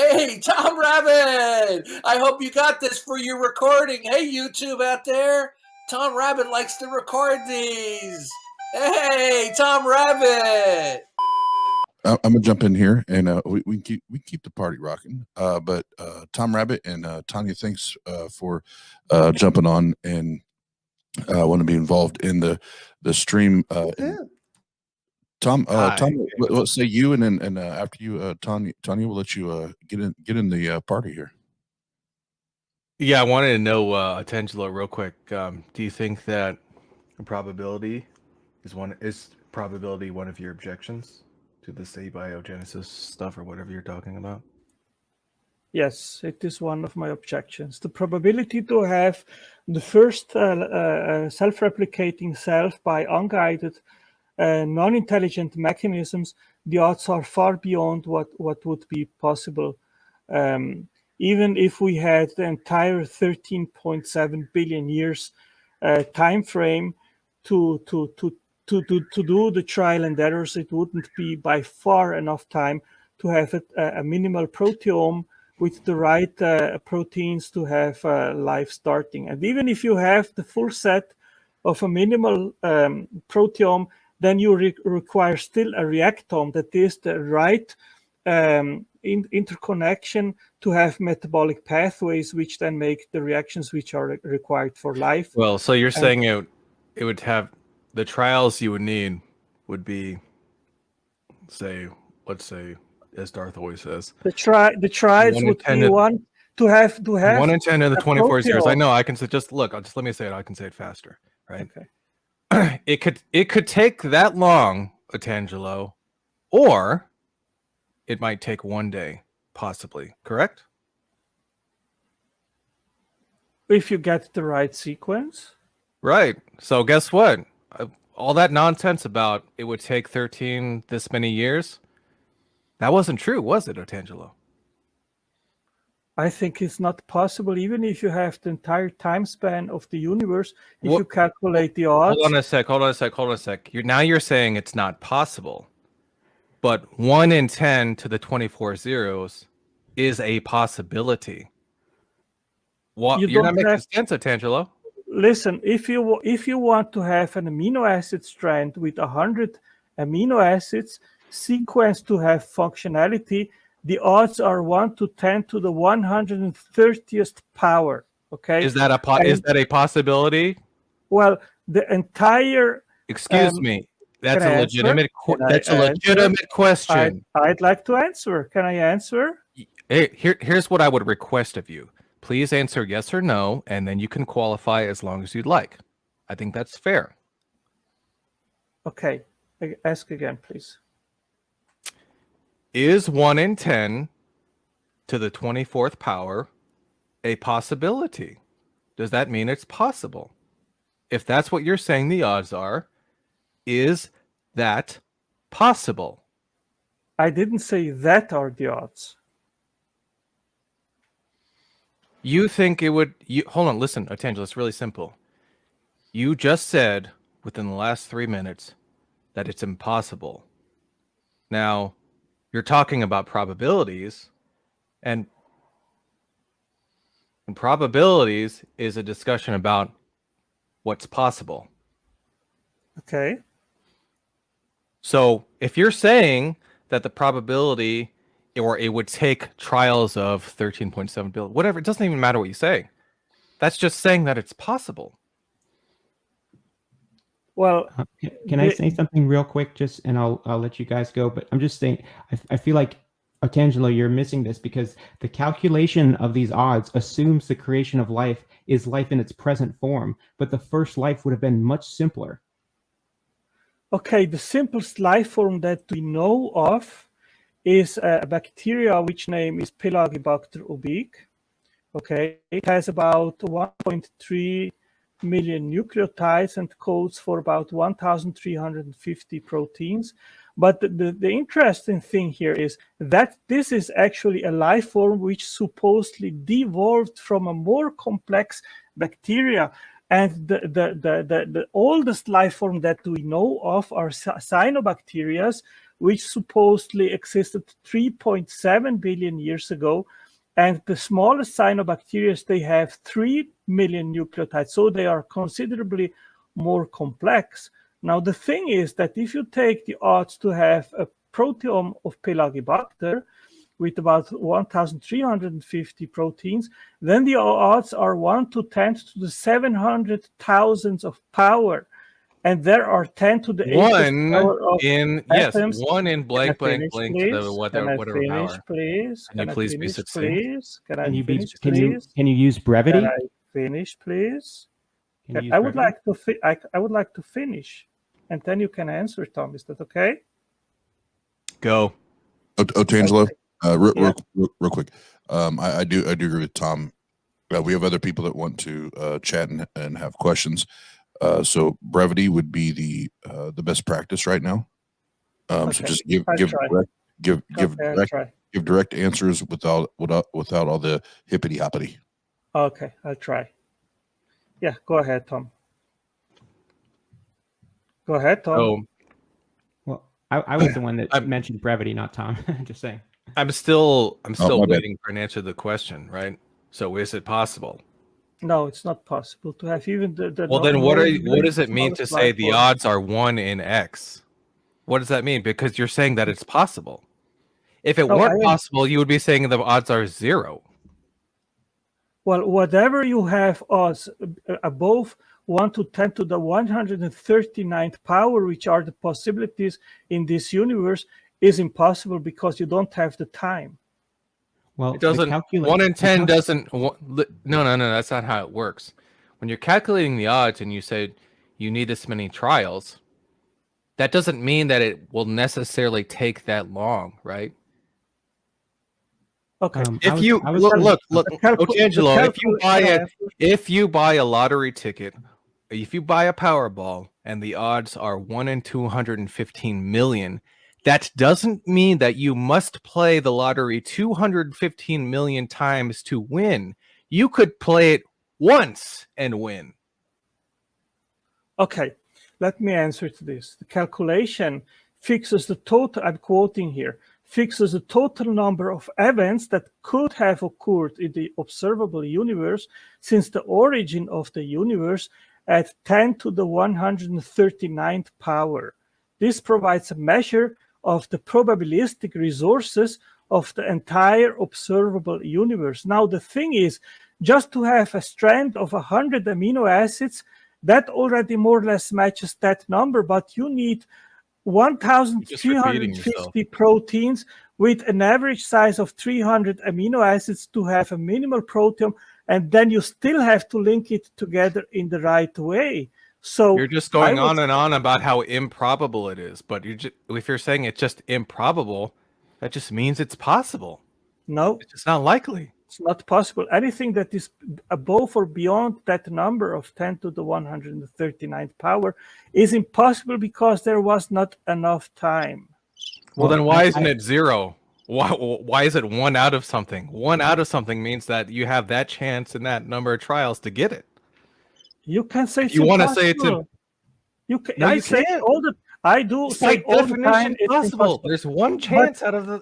Hey, Tom Rabbittt! I hope you got this for your recording. Hey, YouTube out there. Tom Rabbittt likes to record these. Hey, Tom Rabbittt! I'm gonna jump in here, and we keep the party rocking. But Tom Rabbittt and Tanya, thanks for jumping on and want to be involved in the stream. Tom, let's say you, and then after you, Tanya, we'll let you get in the party here. Yeah, I wanted to know, Otangelo, real quick. Do you think that probability is probability one of your objections to this abiogenesis stuff or whatever you're talking about? Yes, it is one of my objections. The probability to have the first self-replicating self by unguided, non-intelligent mechanisms, the odds are far beyond what would be possible. Even if we had the entire 13.7 billion years time frame to do the trial and errors, it wouldn't be by far enough time to have a minimal proteome with the right proteins to have life starting. And even if you have the full set of a minimal proteome, then you require still a reactome, that is the right interconnection to have metabolic pathways, which then make the reactions which are required for life. Well, so you're saying it would have the trials you would need would be, let's say, as Darth always says, the trials would be one to have 1 in 10 in the 24 years. I know I can say, just let me say it. I can say it faster, right? Okay. It could take that long, Otangelo, or it might take 1 day, possibly. Correct? If you get the right sequence. Right. So guess what? All that nonsense about it would take 13 this many years, that wasn't true, was it, Otangelo? I think it's not possible, even if you have the entire time span of the universe, if you calculate the odds. Hold on a sec. Now you're saying it's not possible. But 1 in 10 to the 24 zeros is a possibility. You're not making sense, Otangelo. Listen, if you want to have an amino acid strand with 100 amino acids sequenced to have functionality, the odds are 1 to 10 to the 130th power. Okay. Is that a possibility? Well, the entire. Excuse me. That's a legitimate. That's a legitimate question. I'd like to answer. Can I answer? Hey, here's what I would request of you. Please answer yes or no, and then you can qualify as long as you'd like. I think that's fair. Okay. Ask again, please. Is 1 in 10 to the 24th power a possibility? Does that mean it's possible? If that's what you're saying the odds are, is that possible? I didn't say that are the odds. You think it would... hold on, listen, Otangelo, it's really simple. You just said within the last 3 minutes that it's impossible. Now, you're talking about probabilities, and probabilities is a discussion about what's possible. Okay. So if you're saying that the probability, or it would take trials of 13.7 billion, whatever, it doesn't even matter what you say. That's just saying that it's possible. Well, can I say something real quick, and I'll let you guys go. But I'm just saying, I feel like, Otangelo, you're missing this, because the calculation of these odds assumes the creation of life is life in its present form, but the first life would have been much simpler. Okay, the simplest life form that we know of is a bacteria which name is Pelagibacter oblique. Okay, it has about 1.3 million nucleotides and codes for about 1,350 proteins. But the interesting thing here is that this is actually a life form which supposedly devolved from a more complex bacteria. And the oldest life form that we know of are cyanobacteria, which supposedly existed 3.7 billion years ago. And the smallest cyanobacteria, they have 3 million nucleotides, so they are considerably more complex. Now, the thing is that if you take the odds to have a proteome of Pelagibacter with about 1,350 proteins, then the odds are 1 to 10 to the 700,000 of power. And there are 10 to the 8th power of atoms. One in blank blank blank to the Can I whatever finish, power. please? Can you please be succinct? Please? Can I Can you finish, can please? you use brevity? Can I finish, please? Can you use I would brevity? like to I would like to finish, and then you can answer, Tom. Is that okay? Go. Otangelo, real, Yeah. real quick. I do agree with Tom. We have other people that want to chat and have questions. So brevity would be the best practice right now. So just give direct answers without all the hippity hoppity. Okay, I'll try. Yeah, go ahead, Tom. Go ahead, Tom. Oh, Well, I was the one that mentioned brevity, not Tom. Just saying. I'm still my bad. waiting for an answer to the question, right? So is it possible? No, it's not possible to have even the Well, then what does it mean to smallest say life the form. odds are 1 in X? What does that mean? Because you're saying that it's possible. If it No, weren't possible, you would be saying the odds are 0. Well, whatever you have odds above 1 to 10 to the 139th power, which are the possibilities in this universe, is impossible because you don't have the time. Well, It doesn't. 1 in 10 doesn't. No, that's not how it works. When you're calculating the odds and you say you need this many trials, that doesn't mean that it will necessarily take that long, right? Okay. If you look, Otangelo, if you buy a lottery ticket, if you buy a Powerball and the odds are 1 in 215 million, that doesn't mean that you must play the lottery 215 million times to win. You could play it once and win. Okay, let me answer to this. The calculation fixes the total, I'm quoting here, fixes the total number of events that could have occurred in the observable universe since the origin of the universe at 10 to the 139th power. This provides a measure of the probabilistic resources of the entire observable universe. Now, the thing is, just to have a strand of 100 amino acids, that already more or less matches that number, but you need 1,350 proteins with an average size of 300 amino acids to have a minimal proteome, and then you still have to link it together in the right way. So you're just going on and on about how improbable it is, but if you're saying it's just improbable, that just means it's possible. No, it's just not likely. It's not possible. Anything that is above or beyond that number of 10 to the 139th power is impossible because there was not enough time. Well, then why isn't it 0? Why is it 1 out of something? 1 out of something means that you have that chance in that number of trials to get it. You can say it's you want to say it's you can. No, I you say can't. I do it's say by all the time definition possible. There's one chance out of the.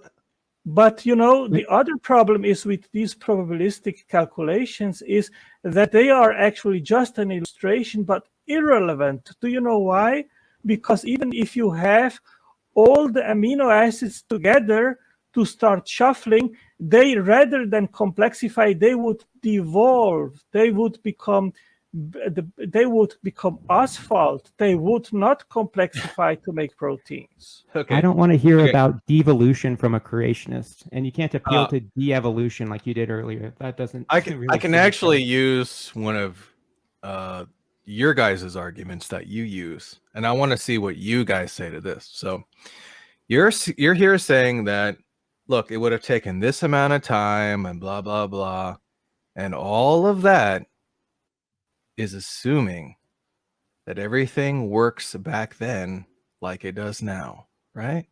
But you know, the other problem is with these probabilistic calculations is that they are actually just an illustration, but irrelevant. Do you know why? Because even if you have all the amino acids together to start shuffling, they, rather than complexify, they would devolve. They would become asphalt. They would not complexify to make proteins. Okay. I don't want to hear about devolution from a creationist, and you can't appeal to de-evolution like you did earlier. That doesn't. I can actually use one of your guys' arguments that you use, and I want to see what you guys say to this. So you're here saying that, look, it would have taken this amount of time and blah blah blah, and all of that is assuming that everything works back then like it does now, right?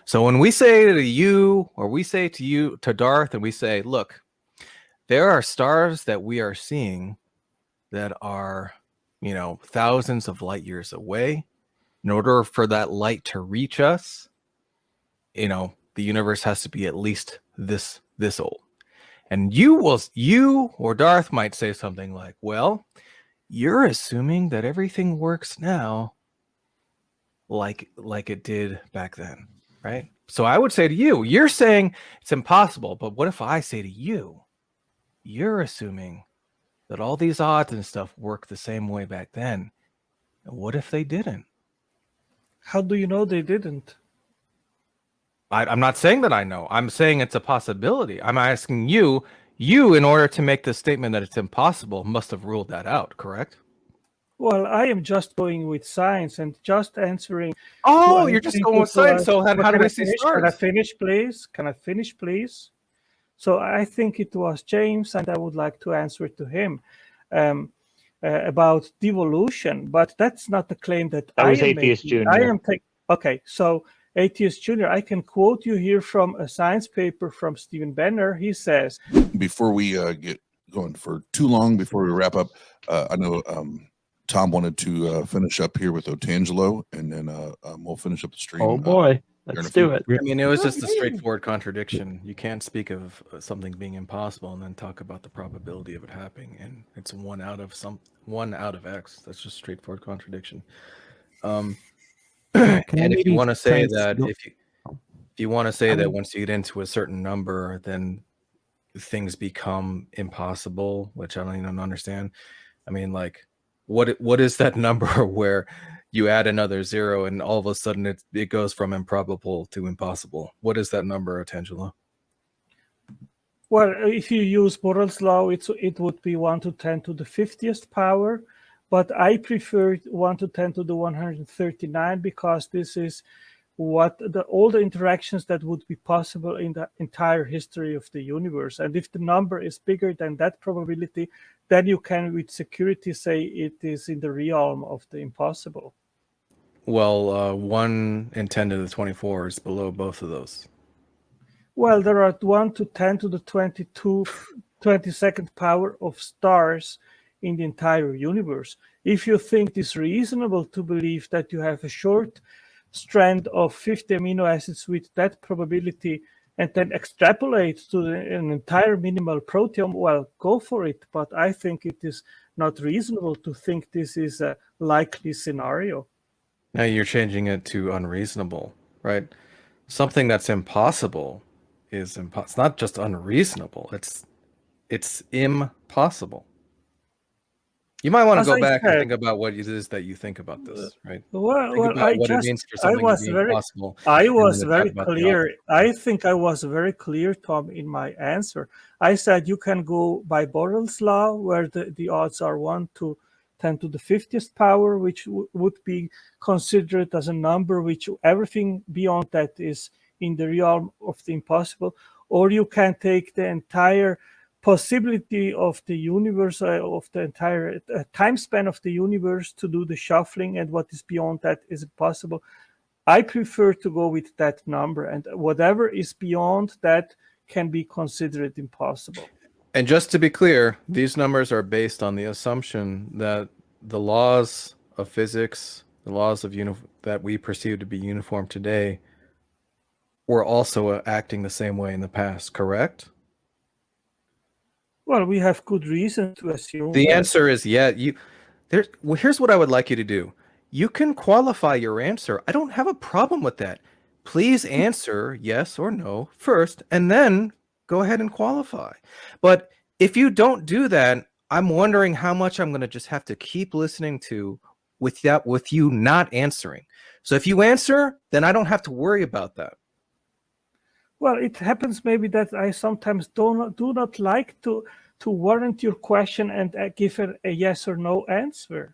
So when we say to you, or we say to you, to Darth, and we say, look, there are stars that we are seeing that are, thousands of light years away. In order for that light to reach us, you know, the universe has to be at least this old. And you or Darth might say something like, well, you're assuming that everything works now like it did back then, right? So I would say to you, you're saying it's impossible, but what if I say to you, you're assuming that all these odds and stuff work the same way back then? And what if they didn't? How do you know they didn't? I'm not saying that I know. I'm saying it's a possibility. I'm asking you, in order to make the statement that it's impossible, must have ruled that out, correct? Well, I am just going with science and just answering. Oh, you're just going with science. So how do we see stars? Can I finish, please? Can I finish, please? So I think it was James, and I would like to answer to him about devolution. But that's not the claim that I was am Atheist making. Junior. I am okay. So Atheist Junior, I can quote you here from a science paper from Stephen Benner. He says, Before we get going for too long, before we wrap up, I know Tom wanted to finish up here with Otangelo, and then we'll finish up the stream. Oh boy, let's do it. I mean, it was just a straightforward contradiction. You can't speak of something being impossible and then talk about the probability of it happening, and it's one out of X. That's just straightforward contradiction. And if you want to say that, if you want to say that once you get into a certain number, then things become impossible, which I don't even understand. I mean, like, what is that number where you add another zero and all of a sudden it goes from improbable to impossible? What is that number, Otangelo? well, if you use Borel's law, it would be 1 to 10 to the 50th power, but I prefer 1 to 10 to the 139 because this is what all the interactions that would be possible in the entire history of the universe. And if the number is bigger than that probability, then you can with security say it is in the realm of the impossible. Well, 1 in 10 to the 24 is below both of those. Well, there are 1 to 10 to the 22nd power of stars in the entire universe. If you think it's reasonable to believe that you have a short strand of 50 amino acids with that probability and then extrapolate to an entire minimal proteome, well, go for it. But I think it is not reasonable to think this is a likely scenario. Now you're changing it to unreasonable, right? Something that's impossible is it's not just unreasonable. It's impossible. You might want to go back and think about what it is that you think about this, right? Well, it means for something to be impossible. I was very clear. I think I was very clear, Tom, in my answer. I said you can go by Borel's law, where the odds are 1 to 10 to the 50th power, which would be considered as a number which everything beyond that is in the realm of the impossible. Or you can take the entire possibility of the universe, of the entire time span of the universe to do the shuffling, and what is beyond that is impossible. I prefer to go with that number, and whatever is beyond that can be considered impossible. And just to be clear, these numbers are based on the assumption that the laws of physics, the laws of that we perceive to be uniform today, were also acting the same way in the past, correct? Well, we have good reason to assume. The answer is yeah. Here's what I would like you to do. You can qualify your answer. I don't have a problem with that. Please answer yes or no first, and then go ahead and qualify. But if you don't do that, I'm wondering how much I'm going to just have to keep listening to with you not answering. So if you answer, then I don't have to worry about that. Well, it happens maybe that I sometimes do not like to warrant your question and give a yes or no answer.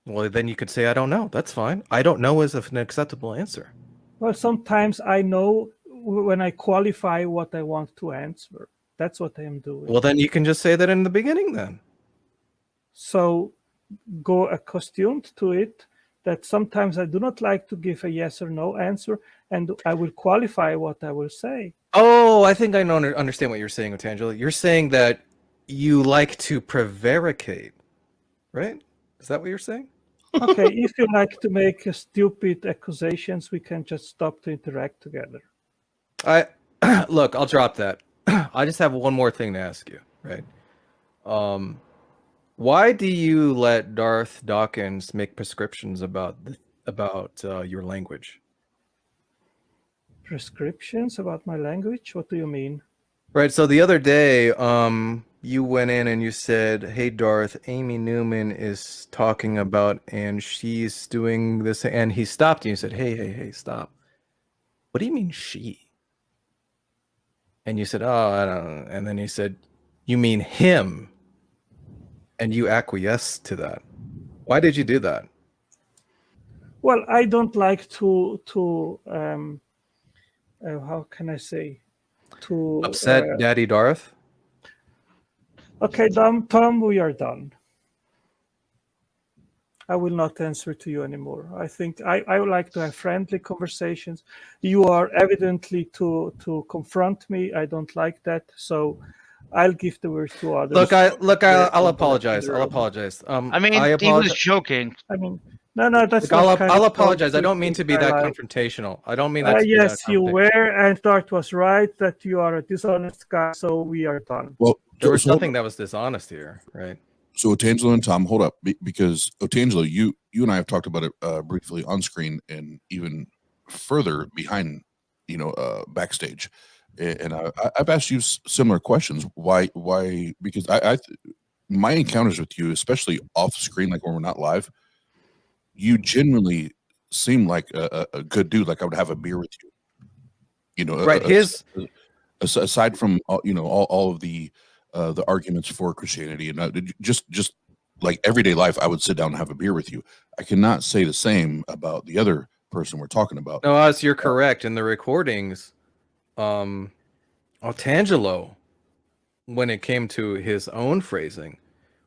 Well, then you could say, I don't know. That's fine. I don't know is an acceptable answer. Well, sometimes I know when I qualify what I want to answer. That's what I am doing. Well, then you can just say that in the beginning then. So go accustomed to it, that sometimes I do not like to give a yes or no answer, and I will qualify what I will say. Oh, I think I understand what you're saying, Otangelo. You're saying that you like to prevaricate, right? Is that what you're saying? Okay, if you like to make stupid accusations, we can just stop to interact together. I look, I'll drop that. I just have one more thing to ask you, right? Why do you let Darth Dawkins make prescriptions about your language? Prescriptions about my language? What do you mean? Right. So the other day, you went in and you said, "Hey, Darth, Amy Newman is talking about, and she's doing this," and he stopped you and said, "Hey, stop. What do you mean she?" And you said, "Oh, I don't know." And then he said, "You mean him?" And you acquiesced to that. Why did you do that? Well, I don't like to how can I say, to Upset Daddy Darth? Okay, Tom, we are done. I will not answer to you anymore. I think I would like to have friendly conversations. You are evidently to confront me. I don't like that. So I'll give the word to others. I'll apologize. I'll apologize. I mean, I he was apologize. joking. I mean, no, that's I'll apologize. I don't mean to be that confrontational. I don't mean that. Yes, you were, and Darth was right that you are a dishonest guy. So we are done. Well, there was nothing that was dishonest here, right? So Otangelo and Tom, hold up, because Otangelo, you and I have talked about it briefly on screen and even further behind, backstage. And I've asked you similar questions. Why? Because my encounters with you, especially off screen, like when we're not live, you genuinely seem like a good dude. Like I would have a beer with you. Right. Aside from all of the arguments for Christianity and just like everyday life, I would sit down and have a beer with you. I cannot say the same about the other person we're talking about. No, Oz, you're correct. In the recordings, Otangelo, when it came to his own phrasing,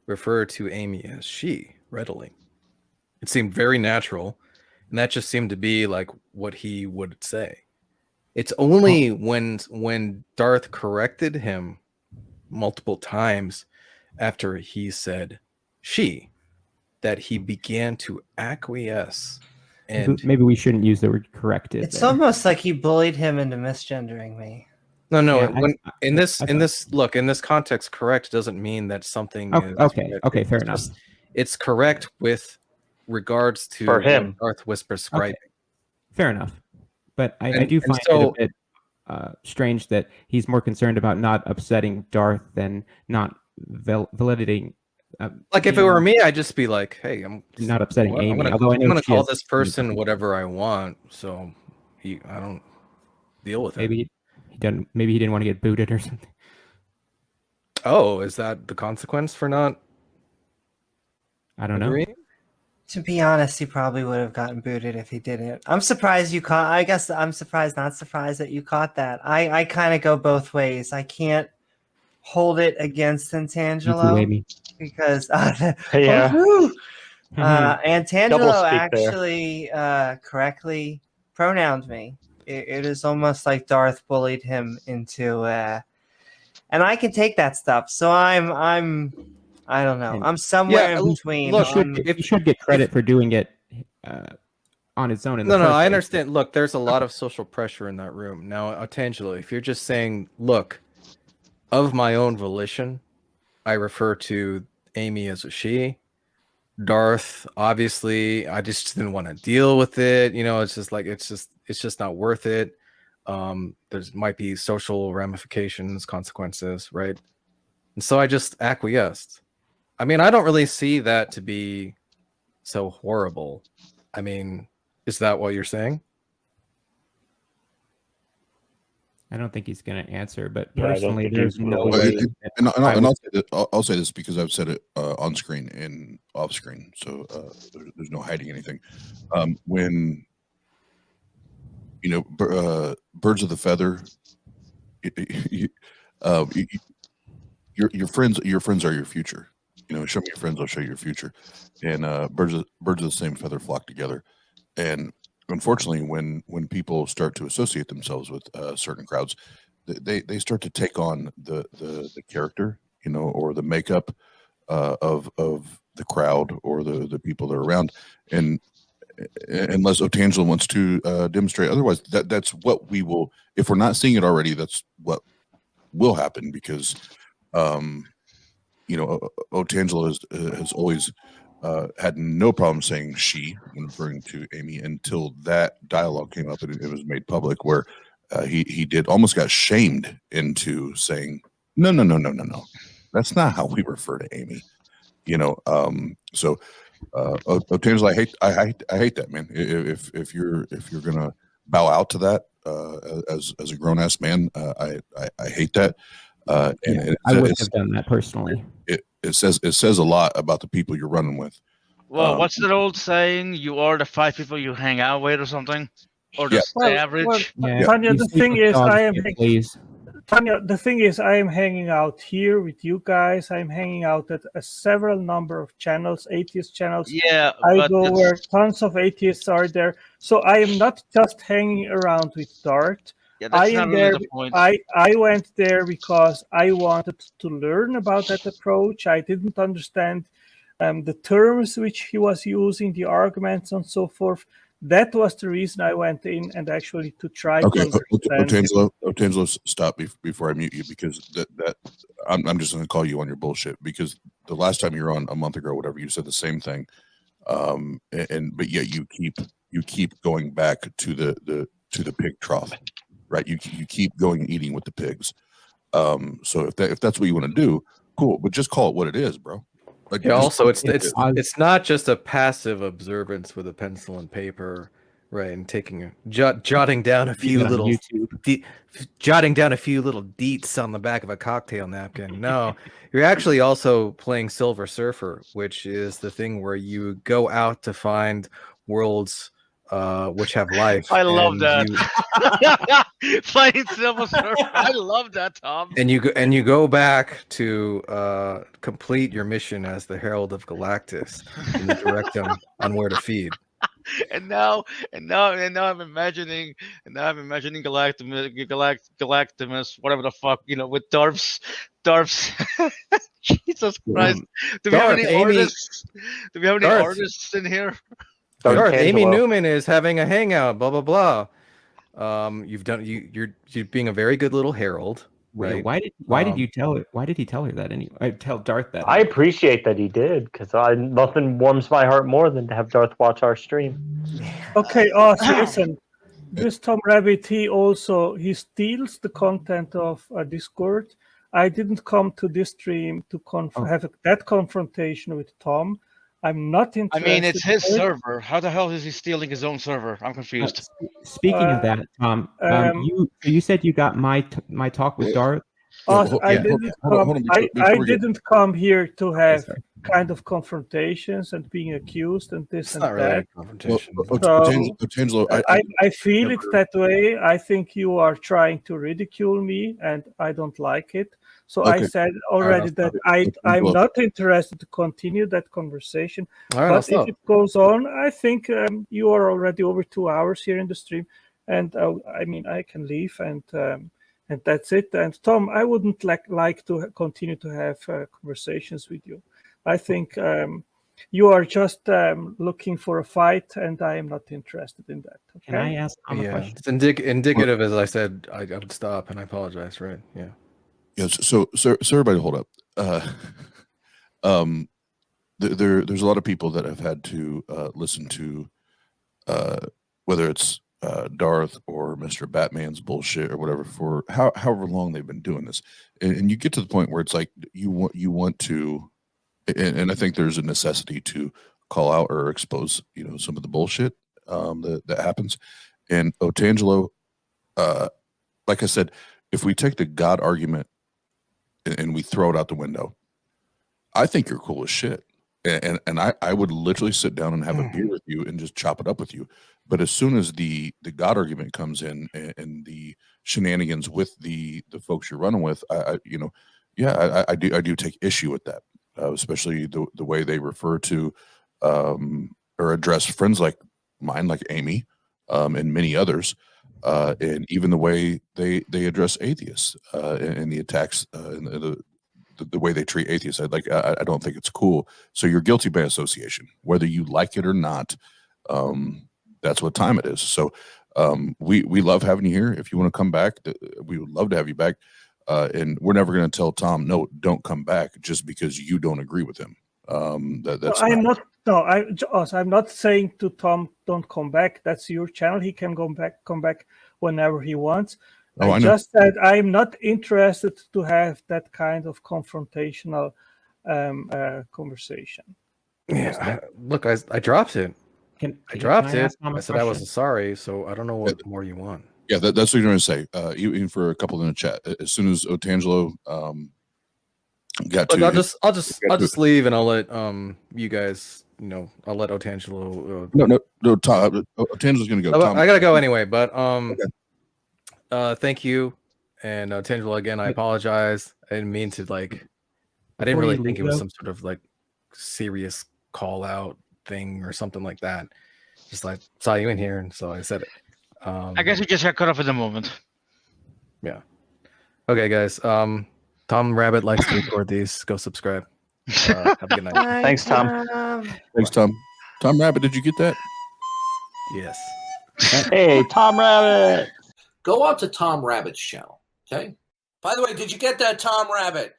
referred to Amy as she readily. It seemed very natural, and that just seemed to be like what he would say. It's only when Darth corrected him multiple times after he said she that he began to acquiesce. And maybe we shouldn't use the word corrected. It's almost like he bullied him into misgendering me. No. Yeah, in this context, correct doesn't mean that something is okay, fair enough. It's correct with regards to for him. what Darth was prescribing. Okay. Fair enough, but I do find it a bit strange that he's more concerned about not upsetting Darth than not validating. Like if it were me, I'd just be like, "Hey, I'm not upsetting Amy." I'm gonna call this person whatever I want, so I don't deal with it. Maybe he didn't want to get booted or something. Oh, is that the consequence for not? I don't know. To be honest, he probably would have gotten booted if he didn't. I'm surprised you caught. I guess I'm surprised, not surprised that you caught that. I kind of go both ways. I can't hold it against Otangelo because Otangelo actually correctly pronounced me. It is almost like Darth bullied him into, and I can take that stuff. So I don't know. I'm somewhere in between. Look, he should get credit for doing it on his own. No, I understand. Look, there's a lot of social pressure in that room. Now, Otangelo, if you're just saying, look, of my own volition, I refer to Amy as a she. Darth, obviously, I just didn't want to deal with it. It's just not worth it. There's might be social ramifications, consequences, right? And so I just acquiesced. I mean, I don't really see that to be so horrible. I mean, is that what you're saying? I don't think he's going to answer, but personally, there's no way. I'll say this because I've said it on screen and off screen, so there's no hiding anything. When birds of the feather, your friends are your future. Show me your friends, I'll show you your future. And birds of the same feather flock together. And unfortunately, when people start to associate themselves with certain crowds, they start to take on the character, or the makeup of the crowd or the people that are around. And unless Otangelo wants to demonstrate otherwise. That's what we will. If we're not seeing it already, that's what will happen because, Otangelo has always had no problem saying she when referring to Amy until that dialogue came up and it was made public where he did almost got shamed into saying no. That's not how we refer to Amy. So Otangelo, I hate that, man. If you're gonna bow out to that as a grown ass man, I hate that. And I wouldn't have done that personally. It says a lot about the people you're running with. Well, what's that old saying? You are the 5 people you hang out with, or something, or the average. Tanya, the thing is, Tanya, the thing is, I am hanging out here with you guys. I'm hanging out at a several number of channels, atheist channels. Yeah, I go where tons of atheists are there. So I am not just hanging around with Dart. Yeah, that's not really the point. I went there because I wanted to learn about that approach. I didn't understand the terms which he was using, the arguments and so forth. That was the reason I went in and actually to try to understand. Otangelo, stop before I mute you because that I'm just going to call you on your bullshit because the last time you were on a month ago or whatever, you said the same thing. But yet you keep going back to the pig trough, right? You keep going and eating with the pigs. So if that's what you want to do, cool. But just call it what it is, bro. Like, yeah. Also, it's not just a passive observance with a pencil and paper, right? And taking jotting down a few little jotting down a few little deets on the back of a cocktail napkin. No, you're actually also playing Silver Surfer, which is the thing where you go out to find worlds which have life. I love that. Playing Silver Surfer. I love that, Tom. And you go back to complete your mission as the Herald of Galactus and direct them on where to feed. And now I'm imagining Galactimus, whatever the fuck, with Darth's Jesus Christ. Do we have any artists? Do we have any artists in here? Darth, Amy Newman is having a hangout, blah blah blah. You're being a very good little herald, right? Why did he tell her that anyway? Tell Darth that. I appreciate that he did because nothing warms my heart more than to have Darth watch our stream. Okay, listen. This Tom Rabbittt, he steals the content of Discord. I didn't come to this stream to have that confrontation with Tom. I'm not interested. I mean, it's his server. How the hell is he stealing his own server? I'm confused. Speaking of that, Tom, you said you got my talk with Darth. I didn't come here to have kind of confrontations and being accused and this and that. I feel it that way. I think you are trying to ridicule me, and I don't like it. So I said already that I'm not interested to continue that conversation. But if it goes on, I think you are already over 2 hours here in the stream, and I can leave and that's it. And Tom, I wouldn't like to continue to have conversations with you. I think you are just looking for a fight, and I am not interested in that. Okay? Can I ask Tom a question? It's indicative, as I said, I would stop, and I apologize, right? Yeah. Yes. So everybody hold up. There's a lot of people that have had to listen to whether it's Darth or Mr. Batman's bullshit or whatever for however long they've been doing this, and you get to the point where it's like you want to, and I think there's a necessity to call out or expose some of the bullshit that happens. And Otangelo, like I said, if we take the God argument and we throw it out the window, I think you're cool as shit. And I would literally sit down and have a beer with you and just chop it up with you. But as soon as the God argument comes in and the shenanigans with the folks you're running with, I do take issue with that, especially the way they refer to or address friends like mine, like Amy, and many others. And even the way they address atheists and the attacks and the way they treat atheists. I don't think it's cool. So you're guilty by association, whether you like it or not. That's what time it is. So we love having you here. If you want to come back, we would love to have you back. And we're never going to tell Tom, no, don't come back just because you don't agree with him. That's I'm not saying to Tom, don't come back. That's your channel. He can come back whenever he wants. I just said I'm not interested to have that kind of confrontational conversation. Yeah, look, I dropped it. I dropped it. I said I wasn't sorry, so I don't know what more you want. Yeah, that's what you're going to say. Even for a couple in the chat, as soon as Otangelo got Look, to, I'll just leave, and I'll let you guys, I'll let Otangelo. No, Tom. Otangelo's going to go. Tom, I gotta go anyway, but thank you, and Otangelo again. I apologize. I didn't mean to I didn't really think it was some sort of serious call out thing or something like that. Just saw you in here, and so I said it. I guess we just got caught up in the moment. Yeah. Okay, guys. Tom Rabbit likes to record these. Go subscribe. Have a good night. Thanks, Tom. Thanks, Tom. Tom Rabbit, did you get that? Yes. Hey, Tom Rabbit. Go on to Tom Rabbitt's channel. Okay. By the way, did you get that, Tom Rabbit?